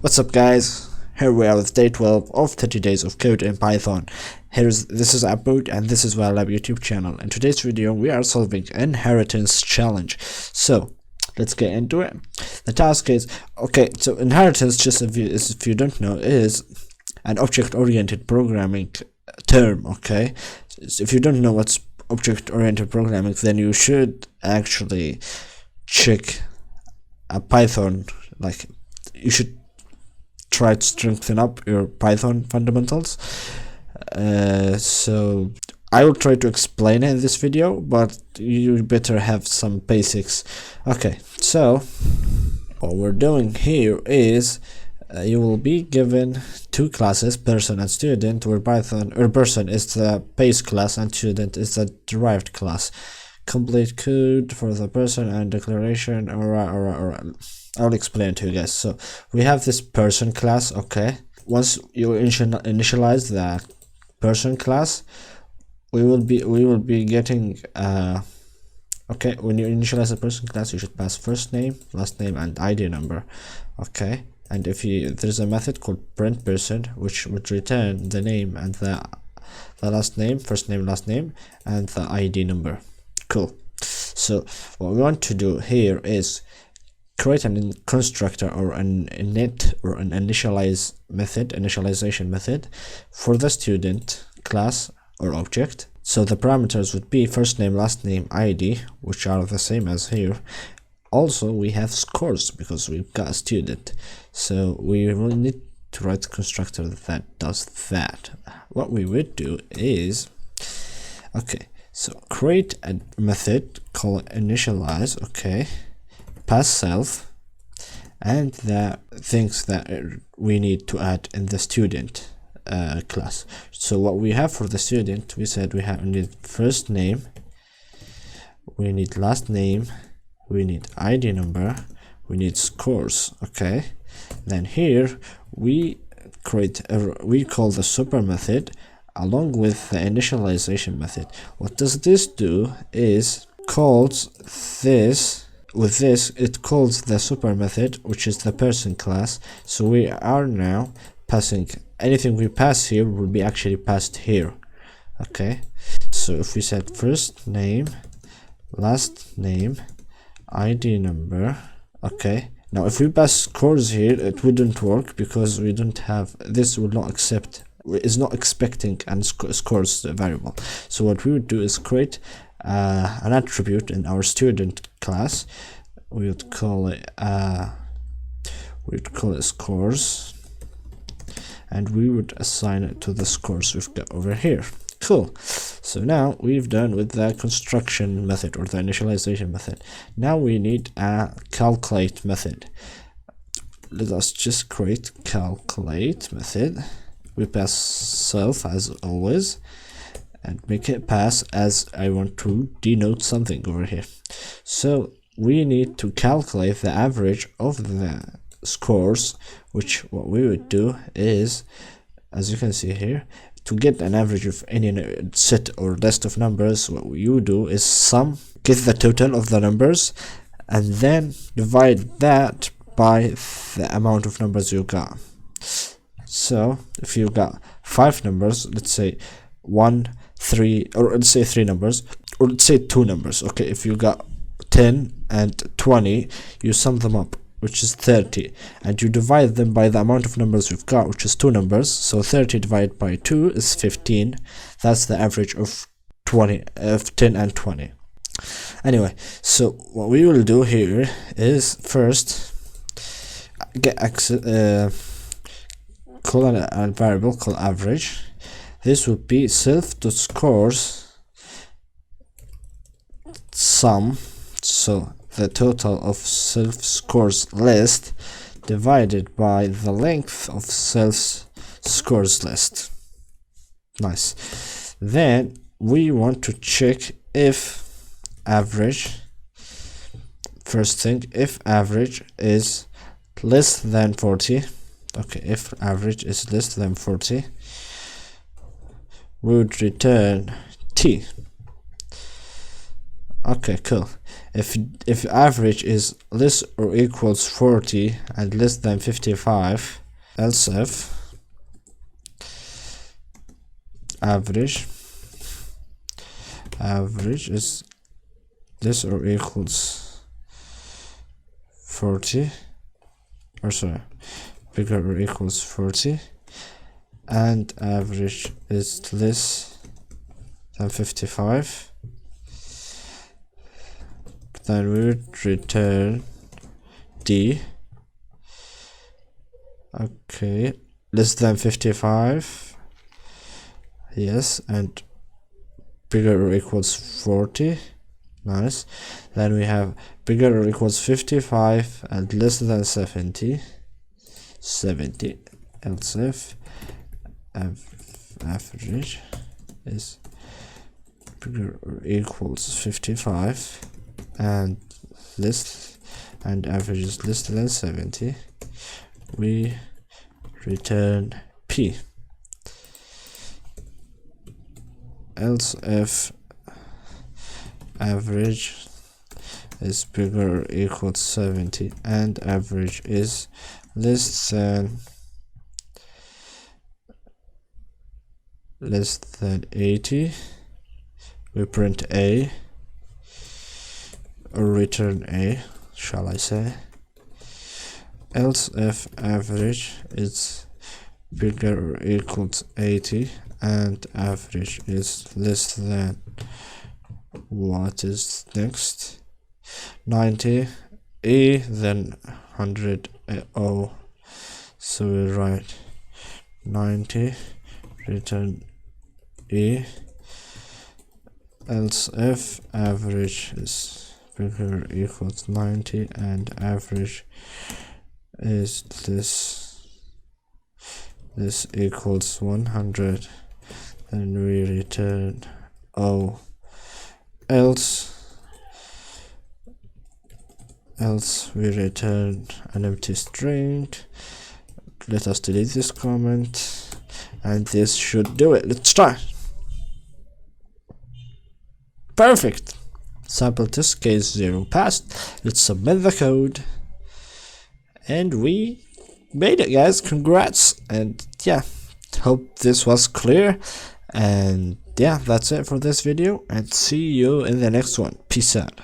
What's up, guys? Here we are with day 12 of 30 days of code in Python. This is Upload and this is Whilelab YouTube channel. In today's video we are solving inheritance challenge. So let's get into it. The task is, okay, so inheritance, just if you don't know, is an object-oriented programming term. Okay, so if you don't know what's object-oriented programming, then you should actually check a Python, like you should try to strengthen up your Python fundamentals. So I will try to explain it in this video, but you better have some basics. Okay, so what we're doing here is you will be given two classes, person and student, where person is the base class and student is the derived class. Complete code for the person and declaration. I'll explain to you guys. So we have this person class. Okay, once you initialize that person class, we will be getting okay, when you initialize a person class, you should pass first name, last name, and ID number. Okay, and if there's a method called print person, which would return the name and the last name, first name, last name, and the ID number. Cool. So what we want to do here is create a constructor or an init or an initialization method for the student class or object. So the parameters would be first name, last name, ID, which are the same as here. Also we have scores because we've got a student, so we will need to write a constructor that does that. What we would do is, okay, so create a method called initialize. Okay, pass self and the things that we need to add in the student class. So what we have for the student, we said we need first name, we need last name, we need ID number, we need scores. Okay, then here we call the super method along with the initialization method. What does this do is it calls the super method, which is the person class. So we are now passing anything we pass here will be actually passed here. Okay, so if we said first name, last name, ID number. Okay, now if we pass scores here, it wouldn't work because we don't have this, will not accept, is not expecting and scores variable. So what we would do is create an attribute in our student class. We would call it scores, and we would assign it to the scores we've got over here. Cool. So now we've done with the construction method or the initialization method. Now we need a calculate method. Let us just create calculate method. We pass self as always and make it pass as I want to denote something over here. So we need to calculate the average of the scores, which what we would do is, as you can see here, to get an average of any set or list of numbers, what you do is get the total of the numbers and then divide that by the amount of numbers you got. So if you got 5 numbers, let's say 1, 3, or let's say 3 numbers, or let's say 2 numbers. Okay, if you got 10 and 20, you sum them up, which is 30, and you divide them by the amount of numbers you've got, which is 2 numbers. So 30 divided by 2 is 15. That's the average of 10 and 20. Anyway, so what we will do here is first get call a variable called average. This would be self.scores sum, so the total of self scores list divided by the length of self scores list. Nice. Then we want to check if average, first thing, if average is less than 40. Okay, if average is less than 40, we would return t. Okay, cool. If average is less or equals 40 and less than 55, else if average is less or equals 40, or sorry, bigger or equals 40, and average is less than 55, then we would return D. Okay, less than 55, yes, and bigger or equals 40. Nice. Then we have bigger or equals 55 and less than 70. Else if average is bigger or equals 55 and average is less than 70, we return P. Else if average is bigger or equals 70 and average is less than 80, we print A, or return A, shall I say. Else if average is bigger or equals 80 and average is less than, what is next, 90, E, then 100, O, so we write 90, return E. Else if average is bigger or equals 90 and average is this equals 100, then we return O. Else we return an empty string. Let us delete this comment, and this should do it. Let's try. Perfect. Sample test case 0 passed. Let's submit the code, and we made it, guys. Congrats. And yeah, hope this was clear. And yeah, that's it for this video, and see you in the next one. Peace out.